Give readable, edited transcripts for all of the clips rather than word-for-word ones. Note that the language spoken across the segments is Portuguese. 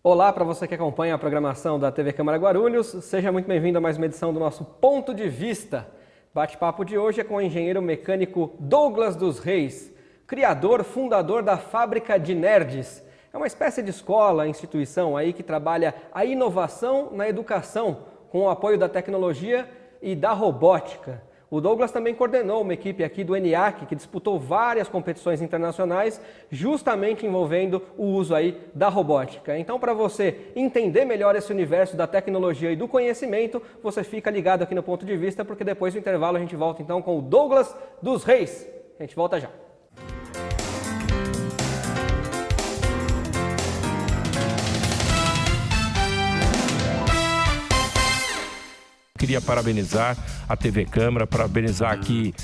Olá para você que acompanha a programação da TV Câmara Guarulhos, seja muito bem-vindo a mais uma edição do nosso Ponto de Vista. Bate-papo de hoje é com o engenheiro mecânico Douglas dos Reis, criador, fundador da Fábrica de Nerds. É uma espécie de escola, instituição aí que trabalha a inovação na educação, com o apoio da tecnologia e da robótica. O Douglas também coordenou uma equipe aqui do ENIAC, que disputou várias competições internacionais, justamente envolvendo o uso aí da robótica. Então, para você entender melhor esse universo da tecnologia e do conhecimento, você fica ligado aqui no Ponto de Vista, porque depois do intervalo a gente volta então com o Douglas dos Reis. A gente volta já. Queria parabenizar a TV Câmara, parabenizar aqui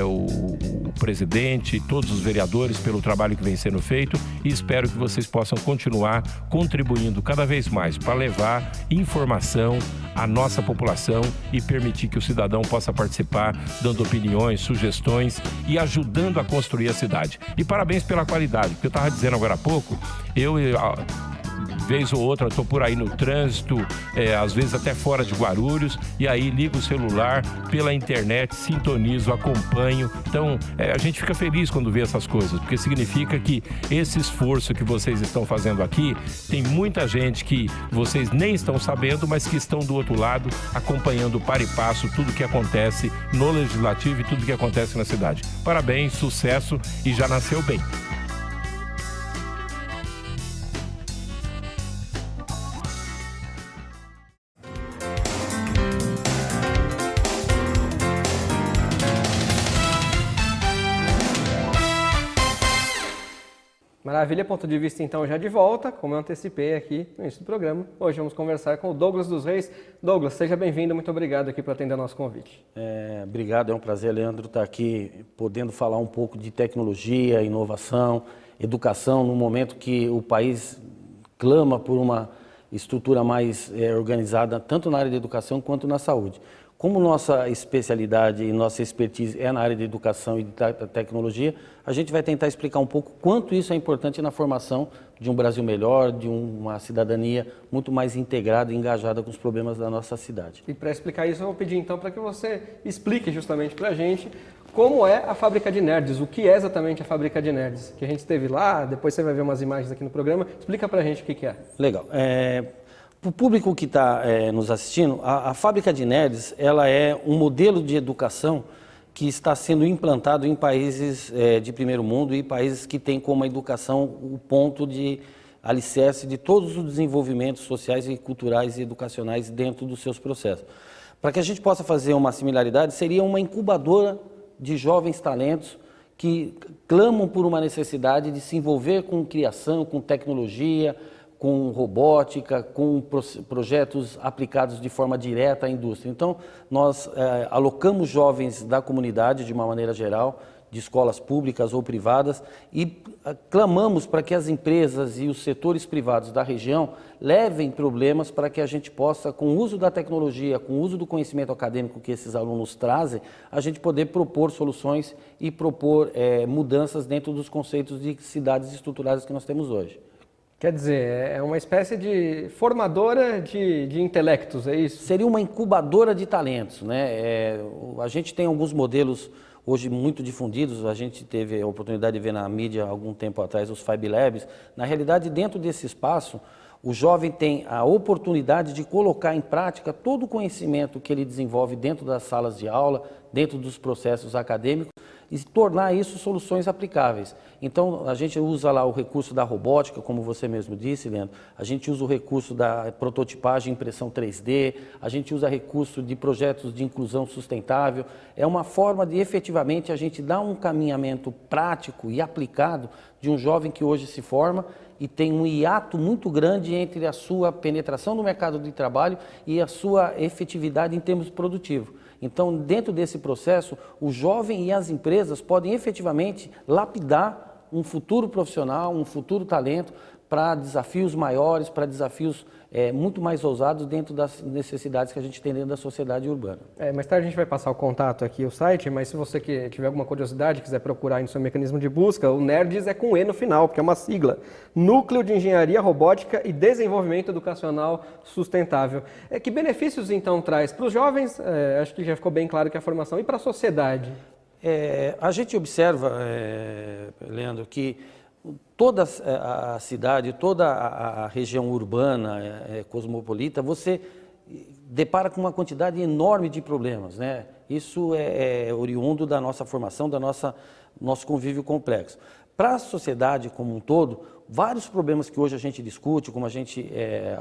o presidente e todos os vereadores pelo trabalho que vem sendo feito e espero que vocês possam continuar contribuindo cada vez mais para levar informação à nossa população e permitir que o cidadão possa participar, dando opiniões, sugestões e ajudando a construir a cidade. E parabéns pela qualidade, porque eu estava dizendo agora há pouco, vez ou outra, estou por aí no trânsito, às vezes até fora de Guarulhos, e aí ligo o celular pela internet, sintonizo, acompanho. Então, a gente fica feliz quando vê essas coisas, porque significa que esse esforço que vocês estão fazendo aqui, tem muita gente que vocês nem estão sabendo, mas que estão do outro lado, acompanhando para e passo tudo que acontece no Legislativo e tudo que acontece na cidade. Parabéns, sucesso e já nasceu bem. Maravilha, Ponto de Vista então já de volta, como eu antecipei aqui no início do programa. Hoje vamos conversar com o Douglas dos Reis. Douglas, seja bem-vindo, muito obrigado aqui por atender o nosso convite. Obrigado, é um prazer, Leandro, estar aqui podendo falar um pouco de tecnologia, inovação, educação, no momento que o país clama por uma estrutura mais organizada, tanto na área de educação quanto na saúde. Como nossa especialidade e nossa expertise é na área de educação e de tecnologia, a gente vai tentar explicar um pouco quanto isso é importante na formação de um Brasil melhor, de uma cidadania muito mais integrada e engajada com os problemas da nossa cidade. E para explicar isso, eu vou pedir então para que você explique justamente para a gente como é a Fábrica de Nerds, o que é exatamente a Fábrica de Nerds, que a gente esteve lá, depois você vai ver umas imagens aqui no programa. Explica para a gente o que é. Legal. Para o público que está nos assistindo, a Fábrica de Nerds ela é um modelo de educação que está sendo implantado em países de primeiro mundo e países que têm como educação o ponto de alicerce de todos os desenvolvimentos sociais e culturais e educacionais dentro dos seus processos. Para que a gente possa fazer uma similaridade, seria uma incubadora de jovens talentos que clamam por uma necessidade de se envolver com criação, com tecnologia, com robótica, com projetos aplicados de forma direta à indústria. Então, nós alocamos jovens da comunidade, de uma maneira geral, de escolas públicas ou privadas, e clamamos para que as empresas e os setores privados da região levem problemas para que a gente possa, com o uso da tecnologia, com o uso do conhecimento acadêmico que esses alunos trazem, a gente poder propor soluções e propor mudanças dentro dos conceitos de cidades estruturadas que nós temos hoje. Quer dizer, é uma espécie de formadora de intelectos, é isso? Seria uma incubadora de talentos, né? A gente tem alguns modelos hoje muito difundidos, a gente teve a oportunidade de ver na mídia há algum tempo atrás os Fab Labs. Na realidade, dentro desse espaço, o jovem tem a oportunidade de colocar em prática todo o conhecimento que ele desenvolve dentro das salas de aula, dentro dos processos acadêmicos, e tornar isso soluções aplicáveis. Então, a gente usa lá o recurso da robótica, como você mesmo disse, Leandro, a gente usa o recurso da prototipagem e impressão 3D, a gente usa recurso de projetos de inclusão sustentável. É uma forma de, efetivamente, a gente dar um caminhamento prático e aplicado de um jovem que hoje se forma e tem um hiato muito grande entre a sua penetração no mercado de trabalho e a sua efetividade em termos produtivos. Então, dentro desse processo, o jovem e as empresas podem efetivamente lapidar um futuro profissional, um futuro talento, para desafios maiores, para desafios muito mais ousados dentro das necessidades que a gente tem dentro da sociedade urbana. Mais tarde a gente vai passar o contato aqui, o site, mas se você que tiver alguma curiosidade, quiser procurar aí no seu mecanismo de busca, o NERDS é com E no final, porque é uma sigla. Núcleo de Engenharia Robótica e Desenvolvimento Educacional Sustentável. Que benefícios então traz para os jovens? Acho que já ficou bem claro que é a formação, e para a sociedade? A gente observa, Leandro, que toda a cidade, toda a região urbana, cosmopolita, você depara com uma quantidade enorme de problemas, né? Isso é oriundo da nossa formação, nosso convívio complexo. Para a sociedade como um todo, vários problemas que hoje a gente discute, como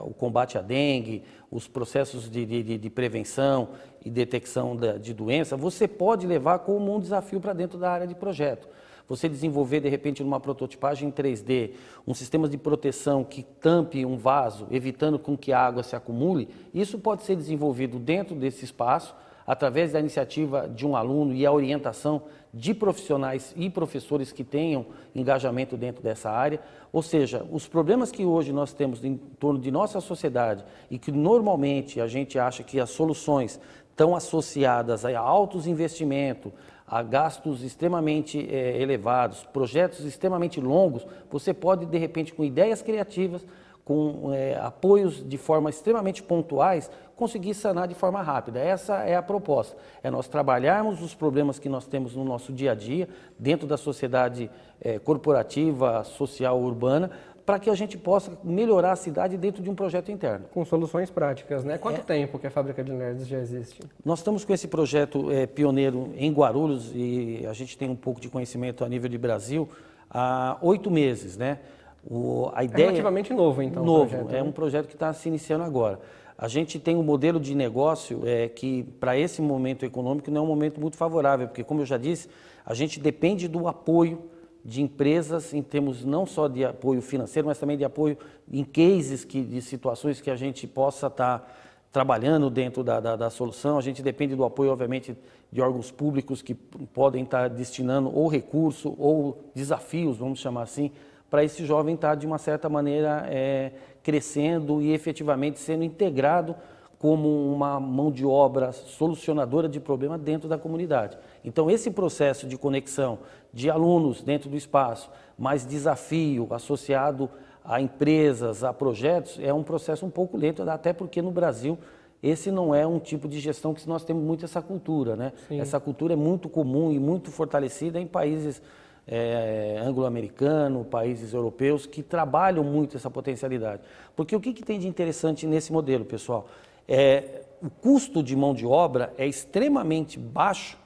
o combate à dengue, os processos de prevenção e detecção de doença, você pode levar como um desafio para dentro da área de projeto. Você desenvolver, de repente, numa prototipagem em 3D, um sistema de proteção que tampe um vaso, evitando com que a água se acumule, isso pode ser desenvolvido dentro desse espaço, através da iniciativa de um aluno e a orientação de profissionais e professores que tenham engajamento dentro dessa área. Ou seja, os problemas que hoje nós temos em torno de nossa sociedade e que normalmente a gente acha que as soluções estão associadas a altos investimentos, a gastos extremamente elevados, projetos extremamente longos, você pode, de repente, com ideias criativas, com apoios de forma extremamente pontuais, conseguir sanar de forma rápida. Essa é a proposta, nós trabalharmos os problemas que nós temos no nosso dia a dia, dentro da sociedade corporativa, social, urbana, para que a gente possa melhorar a cidade dentro de um projeto interno. Com soluções práticas, né? Quanto tempo que a Fábrica de Nerds já existe? Nós estamos com esse projeto pioneiro em Guarulhos, e a gente tem um pouco de conhecimento a nível de Brasil, há 8 meses, né? A ideia relativamente novo, então. Novo, projeto, né? Um projeto que está se iniciando agora. A gente tem um modelo de negócio que, para esse momento econômico, não é um momento muito favorável, porque, como eu já disse, a gente depende do apoio de empresas em termos não só de apoio financeiro, mas também de apoio em cases, de situações que a gente possa estar trabalhando dentro da solução. A gente depende do apoio, obviamente, de órgãos públicos que podem estar destinando ou recurso ou desafios, vamos chamar assim, para esse jovem estar, de uma certa maneira, crescendo e efetivamente sendo integrado como uma mão de obra solucionadora de problema dentro da comunidade. Então, esse processo de conexão de alunos dentro do espaço, mais desafio associado a empresas, a projetos, é um processo um pouco lento, até porque no Brasil esse não é um tipo de gestão que nós temos muito essa cultura, né? Sim. Essa cultura é muito comum e muito fortalecida em países anglo-americanos, países europeus, que trabalham muito essa potencialidade. Porque o que tem de interessante nesse modelo, pessoal? O custo de mão de obra é extremamente baixo,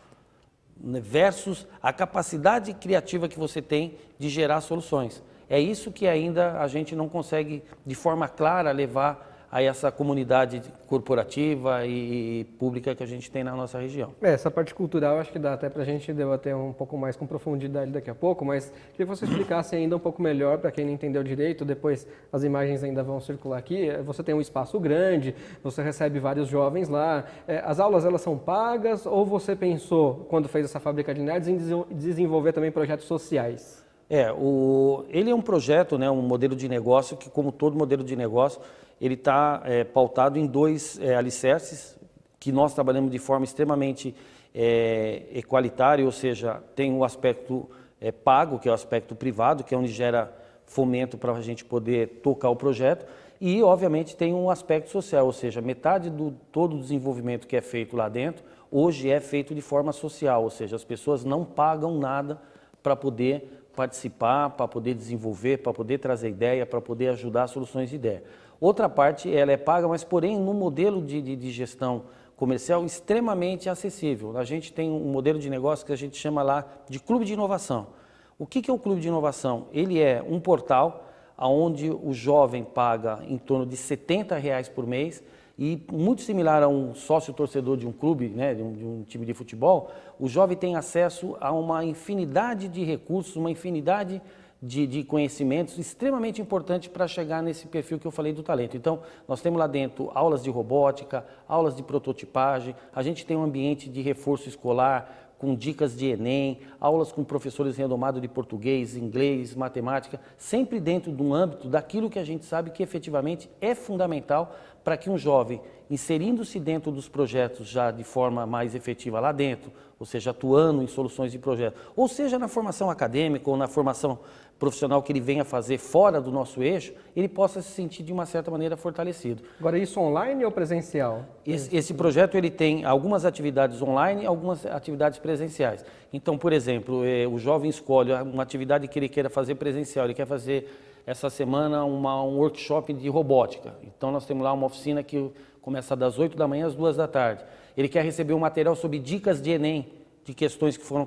né, versus a capacidade criativa que você tem de gerar soluções. É isso que ainda a gente não consegue, de forma clara, levar a essa comunidade corporativa e pública que a gente tem na nossa região. Essa parte cultural acho que dá até para a gente debater um pouco mais com profundidade daqui a pouco, mas queria que você explicasse ainda um pouco melhor para quem não entendeu direito. Depois as imagens ainda vão circular aqui. Você tem um espaço grande, você recebe vários jovens lá. As aulas, elas são pagas, ou você pensou, quando fez essa Fábrica de Nerds, em desenvolver também projetos sociais? Ele é um projeto, né, um modelo de negócio que, como todo modelo de negócio, ele está pautado em 2 alicerces, que nós trabalhamos de forma extremamente equalitária, ou seja, tem o aspecto pago, que é o aspecto privado, que é onde gera fomento para a gente poder tocar o projeto, e, obviamente, tem um aspecto social, ou seja, metade do todo o desenvolvimento que é feito lá dentro, hoje é feito de forma social, ou seja, as pessoas não pagam nada para poder participar, para poder desenvolver, para poder trazer ideia, para poder ajudar soluções de ideia. Outra parte, ela é paga, mas porém no modelo de gestão comercial extremamente acessível. A gente tem um modelo de negócio que a gente chama lá de clube de inovação. O que é o clube de inovação? Ele é um portal onde o jovem paga em torno de R$70 por mês, e muito similar a um sócio torcedor de um clube, né, de um time de futebol, o jovem tem acesso a uma infinidade de recursos, uma infinidade de conhecimentos extremamente importantes para chegar nesse perfil que eu falei do talento. Então, nós temos lá dentro aulas de robótica, aulas de prototipagem, a gente tem um ambiente de reforço escolar com dicas de Enem, aulas com professores renomados de português, inglês, matemática, sempre dentro de um âmbito daquilo que a gente sabe que efetivamente é fundamental para que um jovem, inserindo-se dentro dos projetos já de forma mais efetiva lá dentro, ou seja, atuando em soluções de projeto, ou seja, na formação acadêmica ou na formação profissional que ele venha fazer fora do nosso eixo, ele possa se sentir de uma certa maneira fortalecido. Agora, isso online ou presencial? Esse projeto ele tem algumas atividades online e algumas atividades presenciais. Então, por exemplo, o jovem escolhe uma atividade que ele queira fazer presencial, ele quer fazer essa semana um workshop de robótica. Então, nós temos lá uma oficina que começa das 8 da manhã às 2 da tarde. Ele quer receber um material sobre dicas de Enem, de questões que foram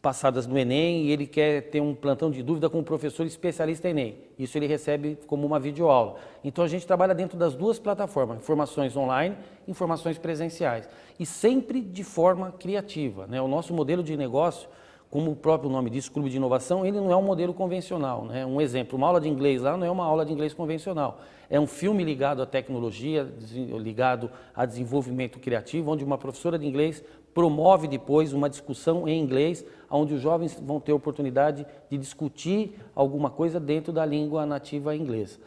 passadas no Enem, e ele quer ter um plantão de dúvida com um professor especialista em Enem. Isso ele recebe como uma videoaula. Então a gente trabalha dentro das duas plataformas, informações online e informações presenciais. E sempre de forma criativa, né? O nosso modelo de negócio, como o próprio nome diz, Clube de Inovação, ele não é um modelo convencional, né? Um exemplo, uma aula de inglês lá não é uma aula de inglês convencional. É um filme ligado à tecnologia, ligado a desenvolvimento criativo, onde uma professora de inglês promove depois uma discussão em inglês, onde os jovens vão ter a oportunidade de discutir alguma coisa dentro da língua nativa inglesa.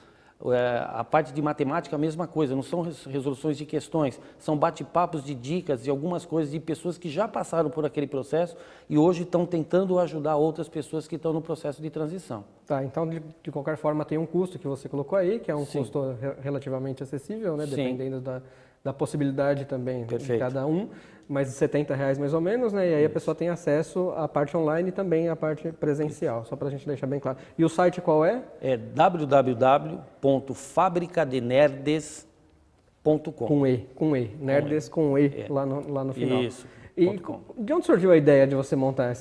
A parte de matemática, a mesma coisa, não são resoluções de questões, são bate-papos de dicas e algumas coisas de pessoas que já passaram por aquele processo e hoje estão tentando ajudar outras pessoas que estão no processo de transição. Tá, então de qualquer forma tem um custo que você colocou aí, que é um custo relativamente acessível, né? Dependendo da possibilidade também de cada um, mas de R$70 mais ou menos, né? E aí a pessoa tem acesso à parte online e também à parte presencial, só para a gente deixar bem claro. E o site qual é? É www.fabricadenerdes.com. Com E, nerdes com E lá no final. Isso. E de onde surgiu a ideia de você montar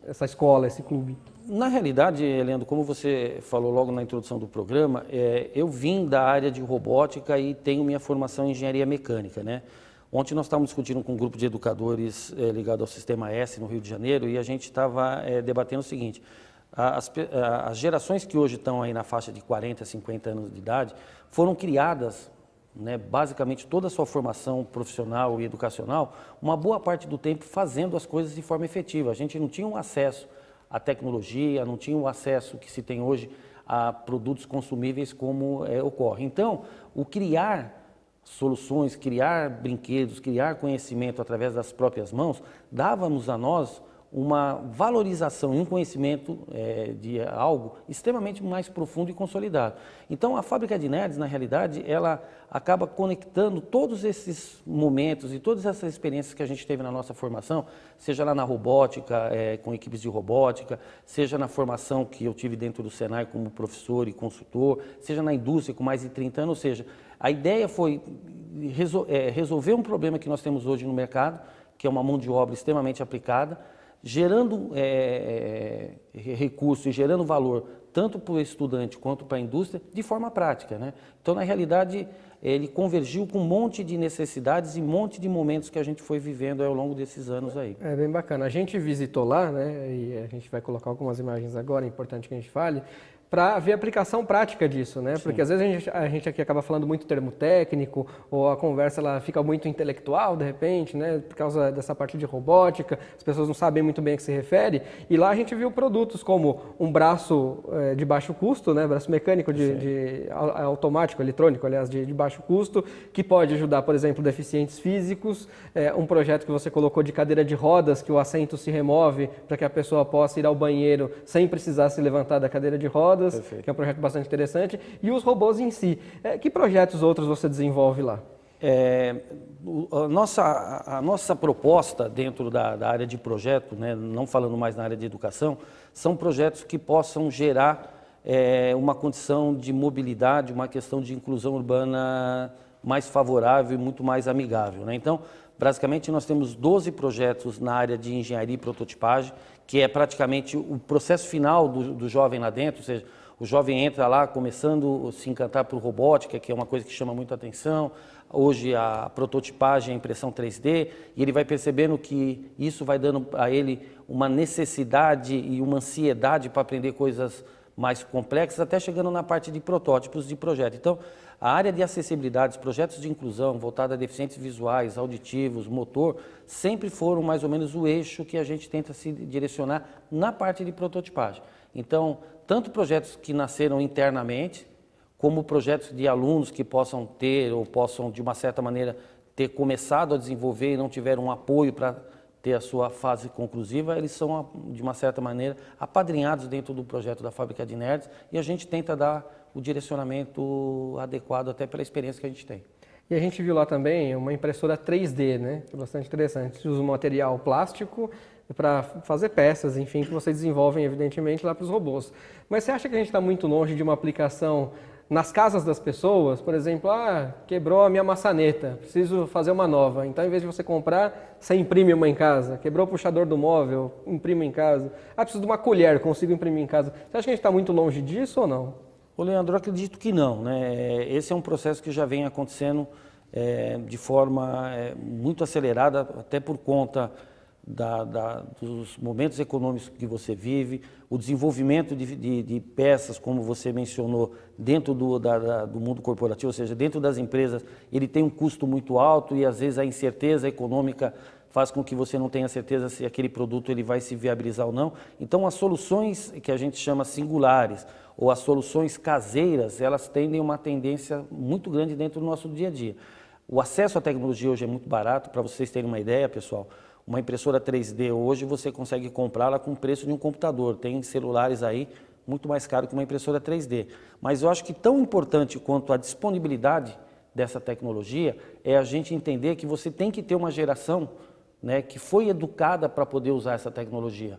essa escola, esse clube? Na realidade, Leandro, como você falou logo na introdução do programa, eu vim da área de robótica e tenho minha formação em engenharia mecânica, né? Ontem nós estávamos discutindo com um grupo de educadores ligado ao Sistema S no Rio de Janeiro e a gente estava debatendo o seguinte: as gerações que hoje estão aí na faixa de 40, 50 anos de idade foram criadas, né, basicamente toda a sua formação profissional e educacional, uma boa parte do tempo fazendo as coisas de forma efetiva. A gente não tinha um acesso à tecnologia, não tinha o acesso que se tem hoje a produtos consumíveis como ocorre. Então, o criar soluções, criar brinquedos, criar conhecimento através das próprias mãos, dava-nos a nós uma valorização e um conhecimento de algo extremamente mais profundo e consolidado. Então, a Fábrica de Nerds, na realidade, ela acaba conectando todos esses momentos e todas essas experiências que a gente teve na nossa formação, seja lá na robótica, com equipes de robótica, seja na formação que eu tive dentro do Senai como professor e consultor, seja na indústria com mais de 30 anos, ou seja, a ideia foi resolver um problema que nós temos hoje no mercado, que é uma mão de obra extremamente aplicada, gerando recurso e gerando valor tanto para o estudante quanto para a indústria de forma prática, né? Então, na realidade, ele convergiu com um monte de necessidades e um monte de momentos que a gente foi vivendo ao longo desses anos aí. É bem bacana. A gente visitou lá, né, e a gente vai colocar algumas imagens agora, é importante que a gente fale, para ver a aplicação prática disso, né? Porque às vezes a gente aqui acaba falando muito termo técnico, ou a conversa ela fica muito intelectual, de repente, né? Por causa dessa parte de robótica, as pessoas não sabem muito bem a que se refere. E lá a gente viu produtos como um braço de baixo custo, né? Braço mecânico automático, eletrônico, aliás, de baixo custo, que pode ajudar, por exemplo, deficientes físicos. Um projeto que você colocou de cadeira de rodas, que o assento se remove para que a pessoa possa ir ao banheiro sem precisar se levantar da cadeira de rodas. Perfeito. Que é um projeto bastante interessante, e os robôs em si. Que projetos outros você desenvolve lá? A nossa proposta dentro da área de projeto, né, não falando mais na área de educação, são projetos que possam gerar uma condição de mobilidade, uma questão de inclusão urbana mais favorável e muito mais amigável, né? Então, basicamente, nós temos 12 projetos na área de engenharia e prototipagem, que é praticamente o processo final do jovem lá dentro, ou seja, o jovem entra lá começando a se encantar por robótica, que é uma coisa que chama muita atenção. Hoje a prototipagem, a impressão 3D, e ele vai percebendo que isso vai dando a ele uma necessidade e uma ansiedade para aprender coisas mais complexas, até chegando na parte de protótipos de projeto. Então, a área de acessibilidade, os projetos de inclusão voltada a deficientes visuais, auditivos, motor, sempre foram mais ou menos o eixo que a gente tenta se direcionar na parte de prototipagem. Então, tanto projetos que nasceram internamente, como projetos de alunos que possam ter ou possam, de uma certa maneira, ter começado a desenvolver e não tiveram um apoio para ter a sua fase conclusiva, eles são, de uma certa maneira, apadrinhados dentro do projeto da Fábrica de Nerds e a gente tenta dar o direcionamento adequado até pela experiência que a gente tem. E a gente viu lá também uma impressora 3D, né? Bastante interessante. Você usa um material plástico para fazer peças, enfim, que vocês desenvolvem, evidentemente, lá para os robôs. Mas você acha que a gente está muito longe de uma aplicação nas casas das pessoas? Por exemplo, quebrou a minha maçaneta, preciso fazer uma nova. Então, em vez de você comprar, você imprime uma em casa. Quebrou o puxador do móvel, imprime em casa. Preciso de uma colher, consigo imprimir em casa. Você acha que a gente está muito longe disso ou não? Ô Leandro, eu acredito que não, né? Esse é um processo que já vem acontecendo de forma muito acelerada, até por conta dos momentos econômicos que você vive, o desenvolvimento de peças, como você mencionou, dentro do mundo corporativo, ou seja, dentro das empresas, ele tem um custo muito alto e às vezes a incerteza econômica faz com que você não tenha certeza se aquele produto ele vai se viabilizar ou não. Então, as soluções que a gente chama singulares ou as soluções caseiras, elas tendem uma tendência muito grande dentro do nosso dia a dia. O acesso à tecnologia hoje é muito barato, para vocês terem uma ideia, pessoal. Uma impressora 3D hoje você consegue comprá-la com o preço de um computador. Tem celulares aí muito mais caros que uma impressora 3D. Mas eu acho que tão importante quanto a disponibilidade dessa tecnologia é a gente entender que você tem que ter uma geração, né, que foi educada para poder usar essa tecnologia.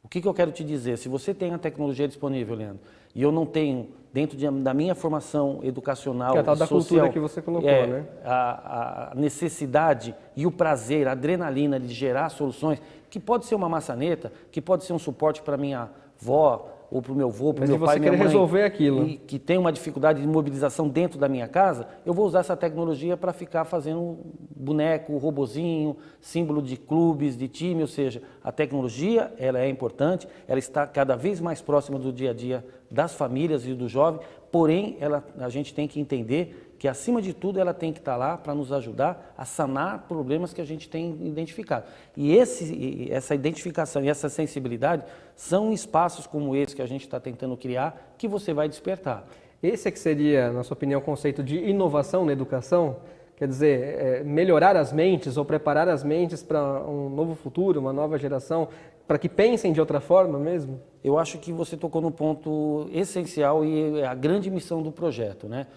O que eu quero te dizer? Se você tem a tecnologia disponível, Leandro, e eu não tenho, dentro da minha formação educacional, que é a tal da social, cultura que você colocou, né? A necessidade e o prazer, a adrenalina de gerar soluções, que pode ser uma maçaneta, que pode ser um suporte para minha avó, ou para o meu avô, para o meu pai, minha mãe, resolver aquilo. E que tem uma dificuldade de mobilização dentro da minha casa, eu vou usar essa tecnologia para ficar fazendo boneco, robozinho, símbolo de clubes, de time, ou seja, a tecnologia ela é importante, ela está cada vez mais próxima do dia a dia das famílias e do jovem, porém a gente tem que entender que, acima de tudo, ela tem que estar lá para nos ajudar a sanar problemas que a gente tem identificado. E essa identificação e essa sensibilidade são espaços como esse que a gente está tentando criar, que você vai despertar. Esse é que seria, na sua opinião, o conceito de inovação na educação? Quer dizer, melhorar as mentes ou preparar as mentes para um novo futuro, uma nova geração, para que pensem de outra forma mesmo? Eu acho que você tocou no ponto essencial e a grande missão do projeto, né?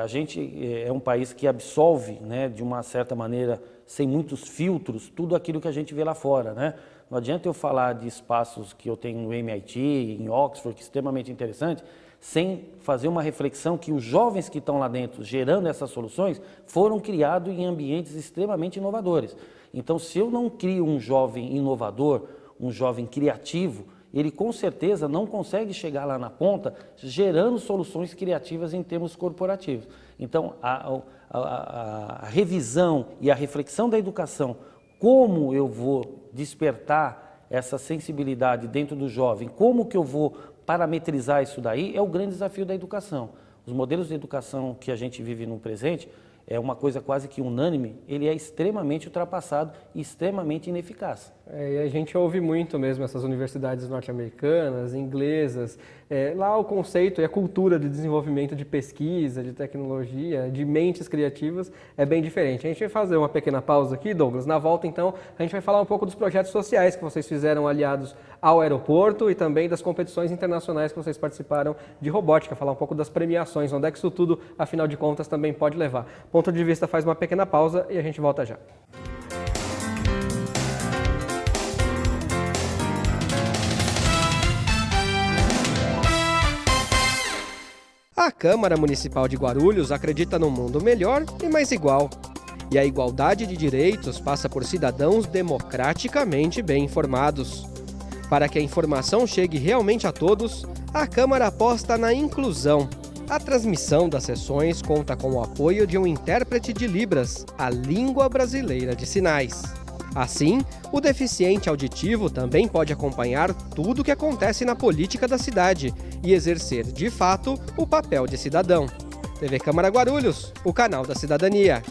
A gente é um país que absolve, né, de uma certa maneira, sem muitos filtros, tudo aquilo que a gente vê lá fora, né? Não adianta eu falar de espaços que eu tenho no MIT, em Oxford, que é extremamente interessante, sem fazer uma reflexão que os jovens que estão lá dentro, gerando essas soluções, foram criados em ambientes extremamente inovadores. Então, se eu não crio um jovem inovador, um jovem criativo, ele com certeza não consegue chegar lá na ponta gerando soluções criativas em termos corporativos. Então, a revisão e a reflexão da educação, como eu vou despertar essa sensibilidade dentro do jovem, como que eu vou parametrizar isso daí, é o grande desafio da educação. Os modelos de educação que a gente vive no presente é uma coisa quase que unânime, ele é extremamente ultrapassado e extremamente ineficaz. E a gente ouve muito mesmo essas universidades norte-americanas, inglesas, lá o conceito e a cultura de desenvolvimento de pesquisa, de tecnologia, de mentes criativas é bem diferente. A gente vai fazer uma pequena pausa aqui, Douglas. Na volta, então, a gente vai falar um pouco dos projetos sociais que vocês fizeram aliados ao aeroporto e também das competições internacionais que vocês participaram de robótica, falar um pouco das premiações, onde é que isso tudo, afinal de contas, também pode levar. Ponto de Vista faz uma pequena pausa e a gente volta já. A Câmara Municipal de Guarulhos acredita num mundo melhor e mais igual. E a igualdade de direitos passa por cidadãos democraticamente bem informados. Para que a informação chegue realmente a todos, a Câmara aposta na inclusão. A transmissão das sessões conta com o apoio de um intérprete de Libras, a língua brasileira de sinais. Assim, o deficiente auditivo também pode acompanhar tudo o que acontece na política da cidade e exercer, de fato, o papel de cidadão. TV Câmara Guarulhos, o canal da cidadania.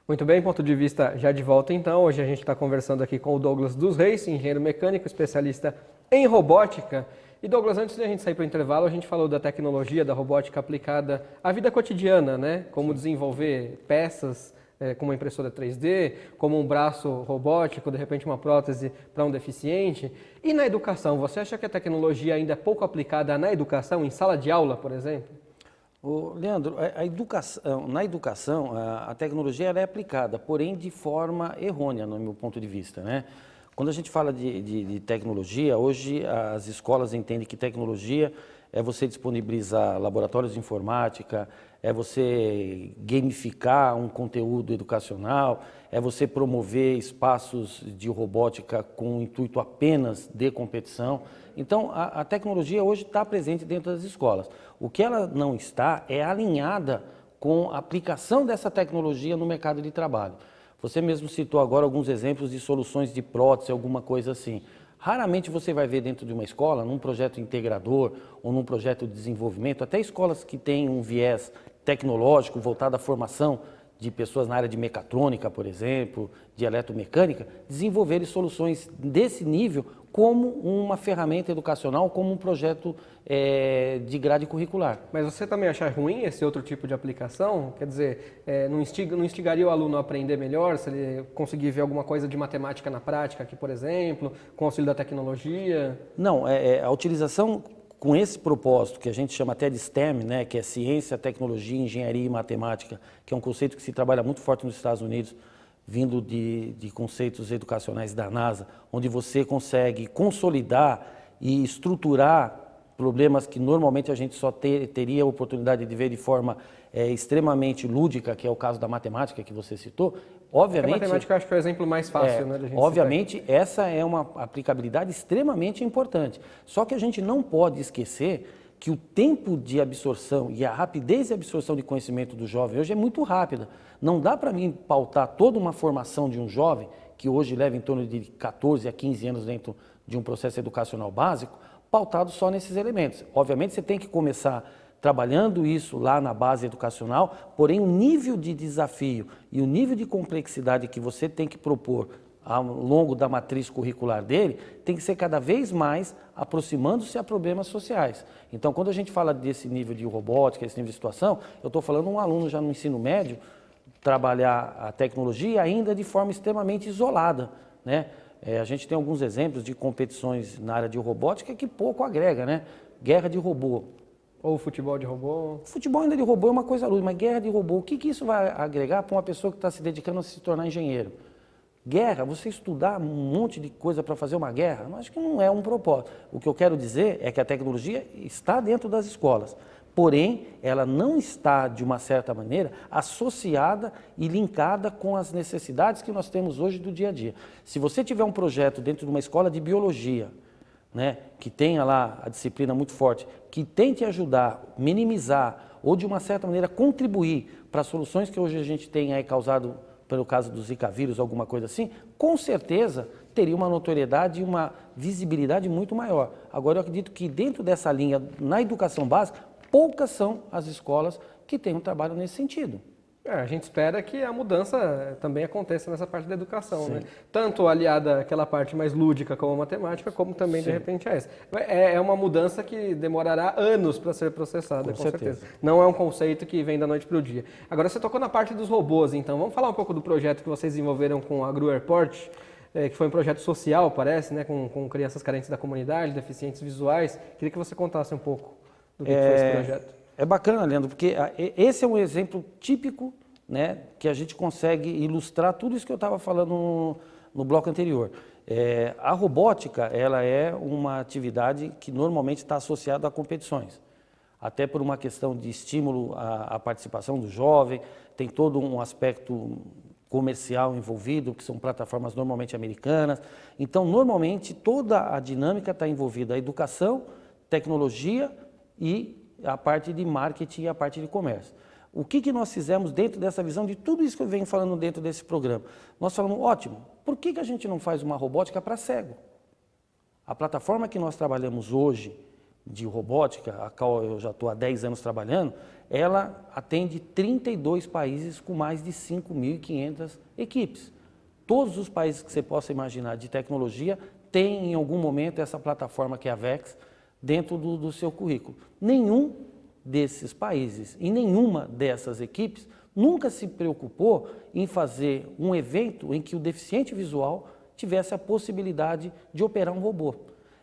Muito bem, ponto de vista já de volta então. Hoje a gente está conversando aqui com o Douglas dos Reis, engenheiro mecânico, especialista em robótica. E Douglas, antes de a gente sair para o intervalo, a gente falou da tecnologia, da robótica aplicada à vida cotidiana, né? Como desenvolver peças como uma impressora 3D, como um braço robótico, de repente uma prótese para um deficiente. E na educação, você acha que a tecnologia ainda é pouco aplicada na educação, em sala de aula, por exemplo? Leandro, na educação, a tecnologia ela é aplicada, porém de forma errônea, no meu ponto de vista, né? Quando a gente fala de tecnologia, hoje as escolas entendem que tecnologia é você disponibilizar laboratórios de informática, é você gamificar um conteúdo educacional, é você promover espaços de robótica com o intuito apenas de competição. Então, a tecnologia hoje está presente dentro das escolas. O que ela não está é alinhada com a aplicação dessa tecnologia no mercado de trabalho. Você mesmo citou agora alguns exemplos de soluções de prótese, alguma coisa assim. Raramente você vai ver dentro de uma escola, num projeto integrador ou num projeto de desenvolvimento, até escolas que têm um viés tecnológico voltado à formação de pessoas na área de mecatrônica, por exemplo, de eletromecânica, desenvolverem soluções desse nível como uma ferramenta educacional, como um projeto de grade curricular. Mas você também acha ruim esse outro tipo de aplicação? Quer dizer, não instigaria o aluno a aprender melhor, se ele conseguir ver alguma coisa de matemática na prática aqui, por exemplo, com o auxílio da tecnologia? Não, a utilização com esse propósito, que a gente chama até de STEM, né, que é ciência, tecnologia, engenharia e matemática, que é um conceito que se trabalha muito forte nos Estados Unidos, vindo de conceitos educacionais da NASA, onde você consegue consolidar e estruturar problemas que normalmente a gente só teria a oportunidade de ver de forma extremamente lúdica, que é o caso da matemática que você citou. Obviamente, a matemática eu acho que é o exemplo mais fácil, né, da gente obviamente, citar. Essa é uma aplicabilidade extremamente importante. Só que a gente não pode esquecer que o tempo de absorção e a rapidez de absorção de conhecimento do jovem hoje é muito rápida. Não dá para mim pautar toda uma formação de um jovem, que hoje leva em torno de 14 a 15 anos dentro de um processo educacional básico, pautado só nesses elementos. Obviamente, você tem que começar trabalhando isso lá na base educacional, porém o nível de desafio e o nível de complexidade que você tem que propor ao longo da matriz curricular dele, tem que ser cada vez mais aproximando-se a problemas sociais. Então, quando a gente fala desse nível de robótica, esse nível de situação, eu estou falando um aluno já no ensino médio, trabalhar a tecnologia ainda de forma extremamente isolada, né? A gente tem alguns exemplos de competições na área de robótica que pouco agrega, né? Guerra de robô. Ou futebol de robô? Futebol ainda de robô é uma coisa lúdica, mas guerra de robô, o que isso vai agregar para uma pessoa que está se dedicando a se tornar engenheiro? Guerra, você estudar um monte de coisa para fazer uma guerra, eu acho que não é um propósito. O que eu quero dizer é que a tecnologia está dentro das escolas, porém, ela não está, de uma certa maneira, associada e linkada com as necessidades que nós temos hoje do dia a dia. Se você tiver um projeto dentro de uma escola de biologia, né, que tenha lá a disciplina muito forte, que tente ajudar, minimizar ou de uma certa maneira contribuir para as soluções que hoje a gente tem aí causado pelo caso do Zika vírus, alguma coisa assim, com certeza teria uma notoriedade e uma visibilidade muito maior. Agora eu acredito que dentro dessa linha, na educação básica, poucas são as escolas que têm um trabalho nesse sentido. A gente espera que a mudança também aconteça nessa parte da educação, né? Tanto aliada àquela parte mais lúdica como a matemática, como também, de repente, a essa. É uma mudança que demorará anos para ser processada, com certeza. Não é um conceito que vem da noite para o dia. Agora, você tocou na parte dos robôs, então. Vamos falar um pouco do projeto que vocês desenvolveram com a Gru Airport, que foi um projeto social, parece, né? Com crianças carentes da comunidade, deficientes visuais. Queria que você contasse um pouco do que foi esse projeto. É bacana, Leandro, porque esse é um exemplo típico, né, que a gente consegue ilustrar tudo isso que eu estava falando no bloco anterior. A robótica, ela é uma atividade que normalmente está associada a competições, até por uma questão de estímulo à participação do jovem, tem todo um aspecto comercial envolvido, que são plataformas normalmente americanas. Então, normalmente, toda a dinâmica está envolvida a educação, tecnologia e a parte de marketing e a parte de comércio. O que nós fizemos dentro dessa visão de tudo isso que eu venho falando dentro desse programa? Nós falamos, ótimo, por que a gente não faz uma robótica para cego? A plataforma que nós trabalhamos hoje de robótica, a qual eu já estou há 10 anos trabalhando, ela atende 32 países com mais de 5.500 equipes. Todos os países que você possa imaginar de tecnologia têm em algum momento essa plataforma que é a VEX dentro do seu currículo. Nenhum desses países e nenhuma dessas equipes nunca se preocupou em fazer um evento em que o deficiente visual tivesse a possibilidade de operar um robô.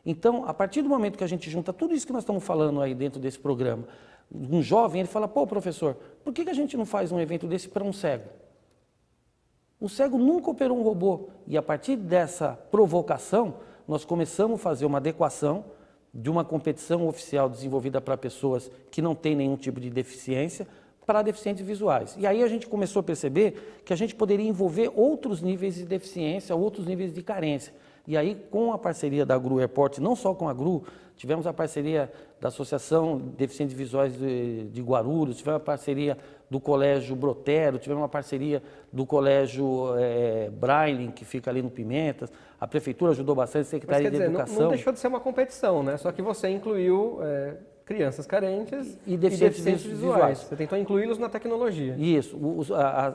Então, a partir do momento que a gente junta tudo isso que nós estamos falando aí dentro desse programa, um jovem, ele fala, pô, professor, por que a gente não faz um evento desse para um cego? O cego nunca operou um robô. E a partir dessa provocação, nós começamos a fazer uma adequação de uma competição oficial desenvolvida para pessoas que não têm nenhum tipo de deficiência, para deficientes visuais. E aí a gente começou a perceber que a gente poderia envolver outros níveis de deficiência, outros níveis de carência. E aí, com a parceria da GRU Airport, não só com a GRU, tivemos a parceria da Associação de Deficientes Visuais de Guarulhos, tivemos a parceria do Colégio Brotero, tivemos uma parceria do Colégio Braille, que fica ali no Pimentas, a Prefeitura ajudou bastante, a Secretaria de Educação. Não deixou de ser uma competição, né? Só que você incluiu crianças carentes e deficientes visuais. Você tentou incluí-los na tecnologia. Isso.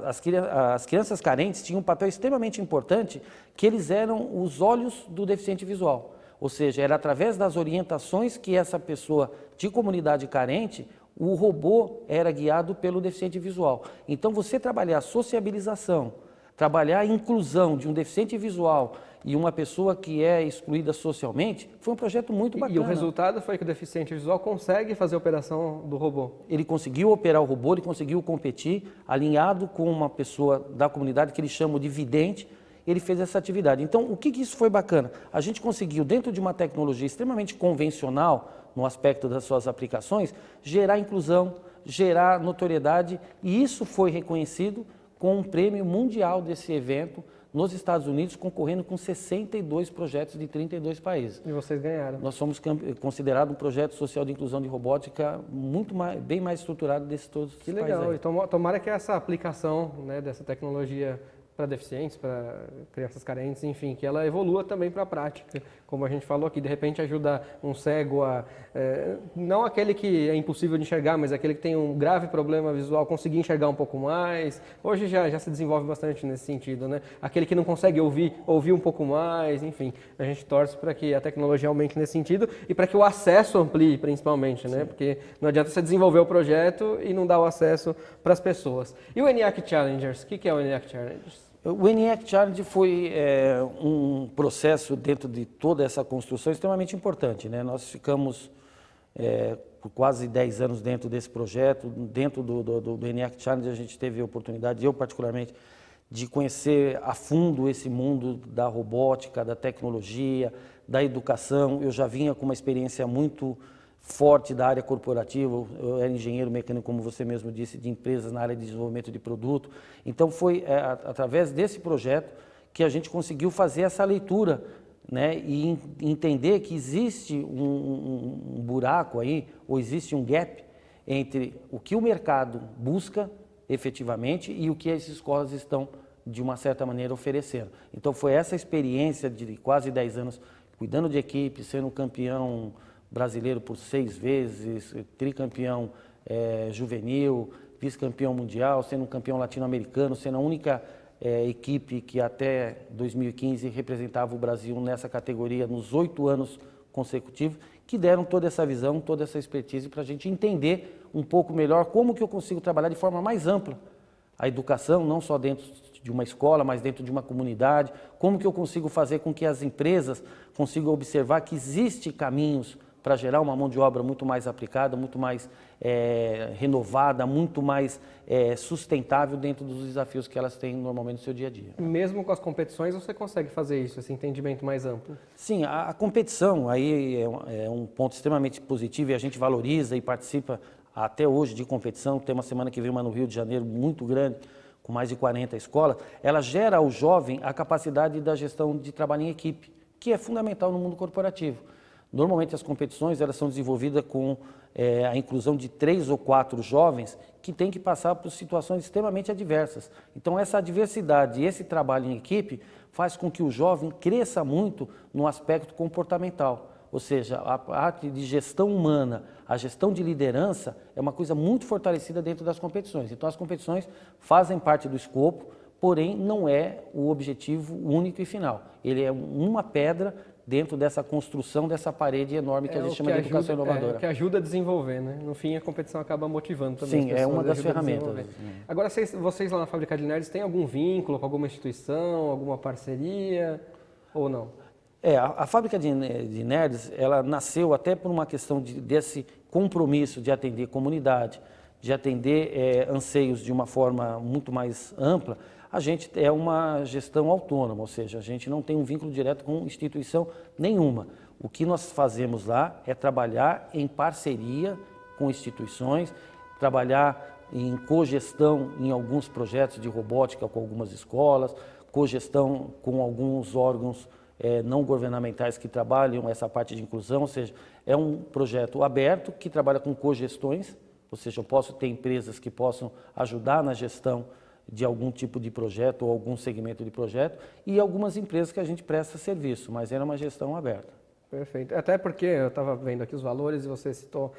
As crianças carentes tinham um papel extremamente importante, que eles eram os olhos do deficiente visual. Ou seja, era através das orientações que essa pessoa de comunidade carente, o robô era guiado pelo deficiente visual. Então, você trabalhar a sociabilização, trabalhar a inclusão de um deficiente visual e uma pessoa que é excluída socialmente, foi um projeto muito bacana. E o resultado foi que o deficiente visual consegue fazer a operação do robô. Ele conseguiu operar o robô, ele conseguiu competir, alinhado com uma pessoa da comunidade que eles chamam de vidente, ele fez essa atividade. Então, o que isso foi bacana? A gente conseguiu, dentro de uma tecnologia extremamente convencional, no aspecto das suas aplicações, gerar inclusão, gerar notoriedade, e isso foi reconhecido com um prêmio mundial desse evento nos Estados Unidos, concorrendo com 62 projetos de 32 países. E vocês ganharam. Nós somos considerados um projeto social de inclusão de robótica bem mais estruturado desses todos os países. Que legal. Então, tomara que essa aplicação, né, dessa tecnologia para deficientes, para crianças carentes, enfim, que ela evolua também para a prática. Como a gente falou aqui, de repente ajuda um cego a, não aquele que é impossível de enxergar, mas aquele que tem um grave problema visual, conseguir enxergar um pouco mais. Hoje já se desenvolve bastante nesse sentido, né? Aquele que não consegue ouvir um pouco mais, enfim. A gente torce para que a tecnologia aumente nesse sentido e para que o acesso amplie, principalmente, né? Porque não adianta você desenvolver o projeto e não dar o acesso para as pessoas. E o ENIAC Challengers? O que é o ENIAC Challengers? O ENIAC Challenge foi um processo dentro de toda essa construção extremamente importante, né? Nós ficamos por quase 10 anos dentro desse projeto. Dentro do ENIAC Challenge a gente teve a oportunidade, eu particularmente, de conhecer a fundo esse mundo da robótica, da tecnologia, da educação. Eu já vinha com uma experiência muito forte da área corporativa, eu era engenheiro mecânico, como você mesmo disse, de empresas na área de desenvolvimento de produto. Então foi através desse projeto que a gente conseguiu fazer essa leitura, né, e entender que existe um buraco aí, ou existe um gap entre o que o mercado busca efetivamente e o que as escolas estão, de uma certa maneira, oferecendo. Então foi essa experiência de quase 10 anos, cuidando de equipe, sendo campeão brasileiro por 6 vezes, tricampeão juvenil, vice-campeão mundial, sendo um campeão latino-americano, sendo a única equipe que até 2015 representava o Brasil nessa categoria nos 8 anos consecutivos, que deram toda essa visão, toda essa expertise para a gente entender um pouco melhor como que eu consigo trabalhar de forma mais ampla a educação, não só dentro de uma escola, mas dentro de uma comunidade, como que eu consigo fazer com que as empresas consigam observar que existem caminhos para gerar uma mão de obra muito mais aplicada, muito mais renovada, muito mais sustentável dentro dos desafios que elas têm normalmente no seu dia a dia. Mesmo com as competições, você consegue fazer isso, esse entendimento mais amplo? Sim, a competição aí é um ponto extremamente positivo e a gente valoriza e participa até hoje de competição. Tem uma semana que vem uma no Rio de Janeiro muito grande, com mais de 40 escolas. Ela gera ao jovem a capacidade da gestão de trabalho em equipe, que é fundamental no mundo corporativo. Normalmente as competições elas são desenvolvidas com a inclusão de 3 ou 4 jovens que têm que passar por situações extremamente adversas. Então, essa adversidade e esse trabalho em equipe faz com que o jovem cresça muito no aspecto comportamental. Ou seja, a parte de gestão humana, a gestão de liderança é uma coisa muito fortalecida dentro das competições. Então, as competições fazem parte do escopo, porém não é o objetivo único e final. Ele é uma pedra dentro dessa construção, dessa parede enorme que a gente chama de educação inovadora. Que ajuda a desenvolver, né? No fim, a competição acaba motivando também as Sim, pessoas. é uma das ferramentas. Agora, vocês lá na Fábrica de Nerds têm algum vínculo com alguma instituição, alguma parceria ou não? A Fábrica de Nerds, ela nasceu até por uma questão desse compromisso de atender comunidade, de atender anseios de uma forma muito mais ampla. A gente é uma gestão autônoma, ou seja, a gente não tem um vínculo direto com instituição nenhuma. O que nós fazemos lá é trabalhar em parceria com instituições, trabalhar em cogestão em alguns projetos de robótica com algumas escolas, cogestão com alguns órgãos não governamentais que trabalham essa parte de inclusão, ou seja, é um projeto aberto que trabalha com cogestões, ou seja, eu posso ter empresas que possam ajudar na gestão de algum tipo de projeto ou algum segmento de projeto e algumas empresas que a gente presta serviço, mas era uma gestão aberta. Perfeito. Até porque eu estava vendo aqui os valores e você citou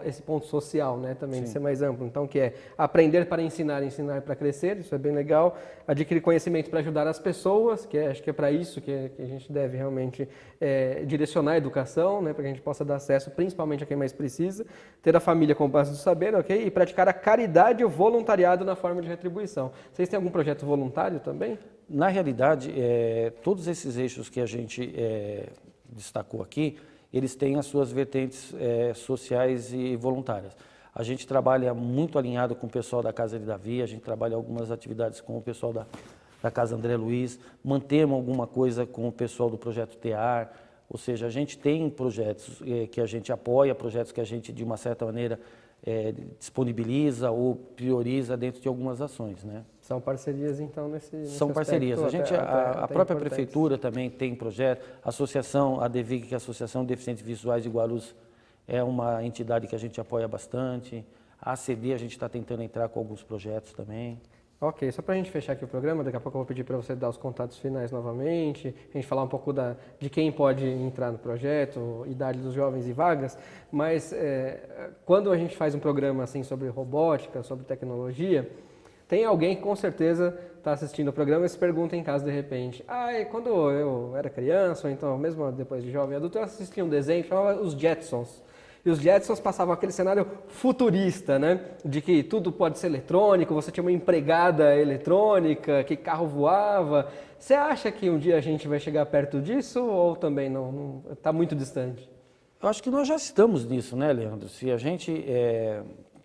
esse ponto social, né, também, de ser mais amplo. Então, que é aprender para ensinar para crescer, isso é bem legal. Adquirir conhecimento para ajudar as pessoas, acho que é para isso que a gente deve realmente direcionar a educação, né, para que a gente possa dar acesso principalmente a quem mais precisa. Ter a família como base do saber, ok? E praticar a caridade e o voluntariado na forma de retribuição. Vocês têm algum projeto voluntário também? Na realidade, todos esses eixos que a gente destacou aqui, eles têm as suas vertentes sociais e voluntárias. A gente trabalha muito alinhado com o pessoal da Casa de Davi, a gente trabalha algumas atividades com o pessoal da Casa André Luiz, mantemos alguma coisa com o pessoal do Projeto TEAR, ou seja, a gente tem projetos que a gente apoia, projetos que a gente, de uma certa maneira, disponibiliza ou prioriza dentro de algumas ações, né? São parcerias, então, nesse São parcerias. A própria prefeitura também tem projeto, a associação, a DEVIG, que é a Associação de Deficientes Visuais de Guarulhos, é uma entidade que a gente apoia bastante. A ACD, a gente está tentando entrar com alguns projetos também. Ok, só para a gente fechar aqui o programa, daqui a pouco eu vou pedir para você dar os contatos finais novamente, a gente falar um pouco de quem pode entrar no projeto, idade dos jovens e vagas, mas quando a gente faz um programa assim sobre robótica, sobre tecnologia, tem alguém que com certeza está assistindo o programa e se pergunta em casa de repente, quando eu era criança, ou então mesmo depois de jovem adulto, eu assistia um desenho que chamava Os Jetsons. E os Jetsons passavam aquele cenário futurista, né? De que tudo pode ser eletrônico, você tinha uma empregada eletrônica, que carro voava. Você acha que um dia a gente vai chegar perto disso ou também não está muito distante? Eu acho que nós já estamos nisso, né, Leandro? Se a gente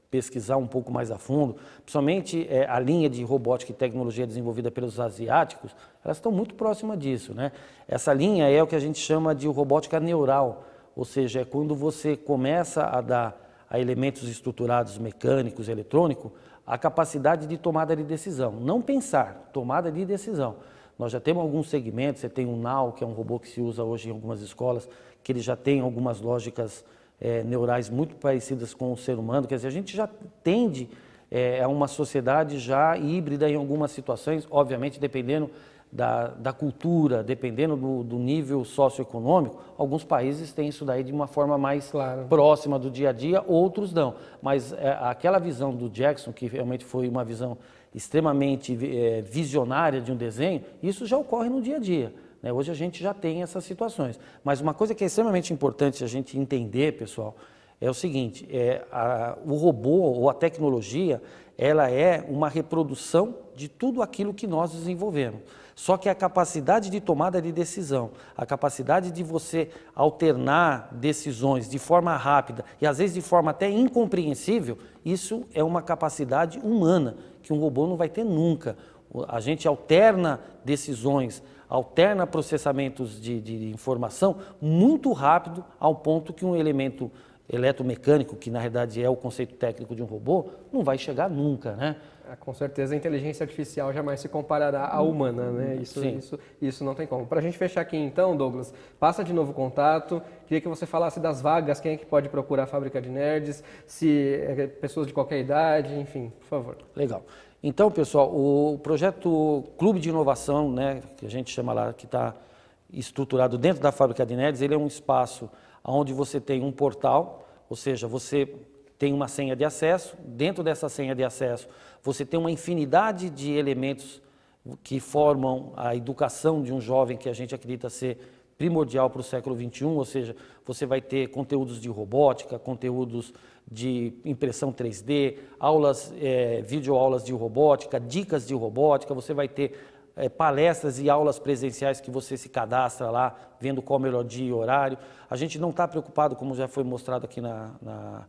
pesquisar um pouco mais a fundo, principalmente a linha de robótica e tecnologia desenvolvida pelos asiáticos, elas estão muito próximas disso, né? Essa linha é o que a gente chama de robótica neural, ou seja, é quando você começa a dar a elementos estruturados mecânicos, eletrônicos, a capacidade de tomada de decisão. Não pensar, tomada de decisão. Nós já temos alguns segmentos, você tem o Now, que é um robô que se usa hoje em algumas escolas, que ele já tem algumas lógicas neurais muito parecidas com o ser humano, quer dizer, a gente já tende a uma sociedade já híbrida em algumas situações, obviamente dependendo da cultura, dependendo do nível socioeconômico. Alguns países têm isso daí de uma forma mais próxima do dia a dia, outros não. Mas aquela visão do Jackson, que realmente foi uma visão extremamente visionária de um desenho, isso já ocorre no dia a dia. Hoje a gente já tem essas situações. Mas uma coisa que é extremamente importante a gente entender, pessoal, é o seguinte, o robô ou a tecnologia, ela é uma reprodução de tudo aquilo que nós desenvolvemos. Só que a capacidade de tomada de decisão, a capacidade de você alternar decisões de forma rápida e às vezes de forma até incompreensível, isso é uma capacidade humana que um robô não vai ter nunca. A gente alterna decisões, alterna processamentos de informação muito rápido ao ponto que um elemento eletromecânico, que na realidade é o conceito técnico de um robô, não vai chegar nunca, né? Com certeza a inteligência artificial jamais se comparará à humana, né? Isso não tem como. Para a gente fechar aqui então, Douglas, passa de novo o contato. Queria que você falasse das vagas, quem é que pode procurar a Fábrica de Nerds, se é pessoas de qualquer idade, enfim, por favor. Legal. Então, pessoal, o projeto Clube de Inovação, né, que a gente chama lá, que está estruturado dentro da Fábrica de Nerds, ele é um espaço onde você tem um portal, ou seja, você tem uma senha de acesso, dentro dessa senha de acesso você tem uma infinidade de elementos que formam a educação de um jovem que a gente acredita ser primordial para o século XXI, ou seja, você vai ter conteúdos de robótica, conteúdos de impressão 3D, aulas, videoaulas de robótica, dicas de robótica, você vai ter palestras e aulas presenciais que você se cadastra lá, vendo qual é o melhor dia e horário. A gente não está preocupado, como já foi mostrado aqui na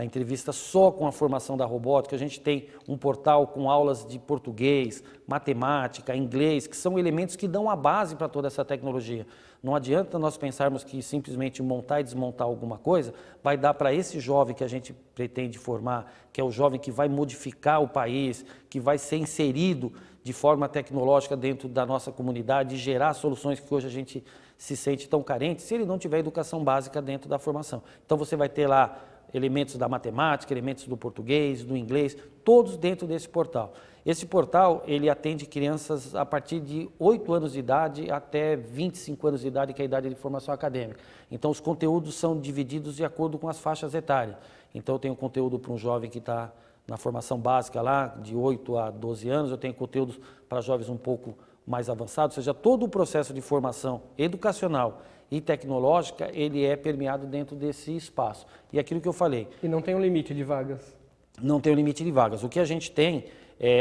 entrevista, só com a formação da robótica. A gente tem um portal com aulas de português, matemática, inglês, que são elementos que dão a base para toda essa tecnologia. Não adianta nós pensarmos que simplesmente montar e desmontar alguma coisa vai dar para esse jovem que a gente pretende formar, que é o jovem que vai modificar o país, que vai ser inserido de forma tecnológica dentro da nossa comunidade e gerar soluções que hoje a gente se sente tão carente, se ele não tiver educação básica dentro da formação. Então você vai ter lá elementos da matemática, elementos do português, do inglês, todos dentro desse portal. Esse portal, ele atende crianças a partir de 8 anos de idade até 25 anos de idade, que é a idade de formação acadêmica. Então, os conteúdos são divididos de acordo com as faixas etárias. Então, eu tenho conteúdo para um jovem que está na formação básica lá, de 8 a 12 anos, eu tenho conteúdos para jovens um pouco mais avançados, ou seja, todo o processo de formação educacional e tecnológica, ele é permeado dentro desse espaço. E aquilo que eu falei... E não tem um limite de vagas? Não tem um limite de vagas. O que a gente tem,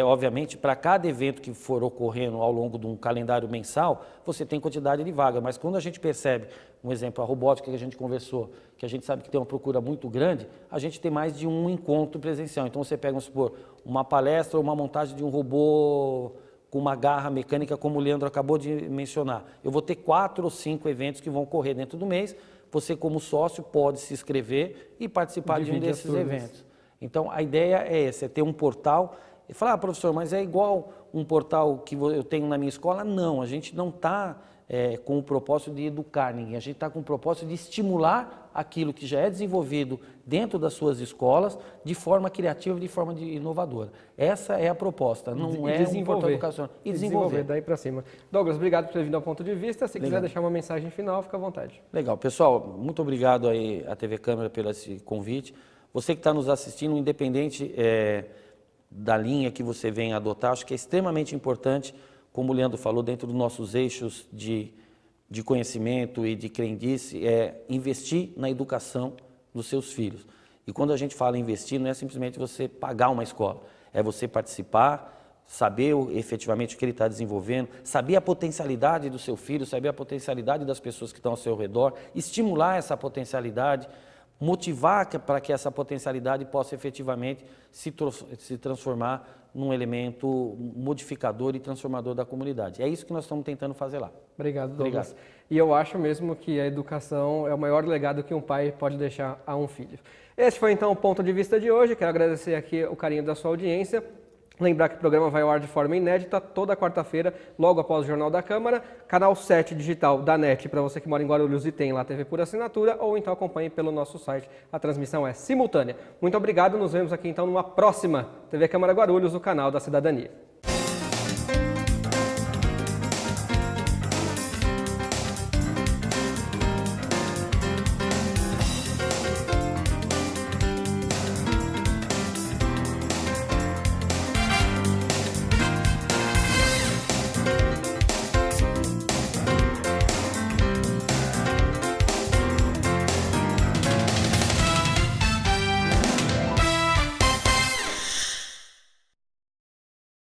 obviamente, para cada evento que for ocorrendo ao longo de um calendário mensal, você tem quantidade de vagas. Mas quando a gente percebe, um exemplo, a robótica que a gente conversou, que a gente sabe que tem uma procura muito grande, a gente tem mais de um encontro presencial. Então você pega, vamos supor, uma palestra ou uma montagem de um robô com uma garra mecânica, como o Leandro acabou de mencionar. Eu vou ter 4 ou 5 eventos que vão ocorrer dentro do mês. Você, como sócio, pode se inscrever e participar de um desses eventos. Então, a ideia é essa, é ter um portal. E falar, professor, mas é igual um portal que eu tenho na minha escola? Não, a gente não está com o propósito de educar ninguém. A gente está com o propósito de estimular aquilo que já é desenvolvido dentro das suas escolas de forma criativa, de forma inovadora. Essa é a proposta, não é um portal educacional. E desenvolver, daí para cima. Douglas, obrigado por ter vindo ao Ponto de Vista. Se quiser deixar uma mensagem final, fica à vontade. Legal. Pessoal, muito obrigado aí à TV Câmara pelo esse convite. Você que está nos assistindo, independente da linha que você venha adotar, acho que é extremamente importante, como o Leandro falou, dentro dos nossos eixos de conhecimento e de crendice, é investir na educação dos seus filhos. E quando a gente fala em investir, não é simplesmente você pagar uma escola, é você participar, saber efetivamente o que ele está desenvolvendo, saber a potencialidade do seu filho, saber a potencialidade das pessoas que estão ao seu redor, estimular essa potencialidade, motivar para que essa potencialidade possa efetivamente se transformar num elemento modificador e transformador da comunidade. É isso que nós estamos tentando fazer lá. Obrigado, Douglas. E eu acho mesmo que a educação é o maior legado que um pai pode deixar a um filho. Esse foi então o Ponto de Vista de hoje. Quero agradecer aqui o carinho da sua audiência. Lembrar que o programa vai ao ar de forma inédita toda quarta-feira, logo após o Jornal da Câmara, canal 7 digital da NET, para você que mora em Guarulhos e tem lá TV por assinatura, ou então acompanhe pelo nosso site, a transmissão é simultânea. Muito obrigado, nos vemos aqui então numa próxima TV Câmara Guarulhos, o canal da Cidadania.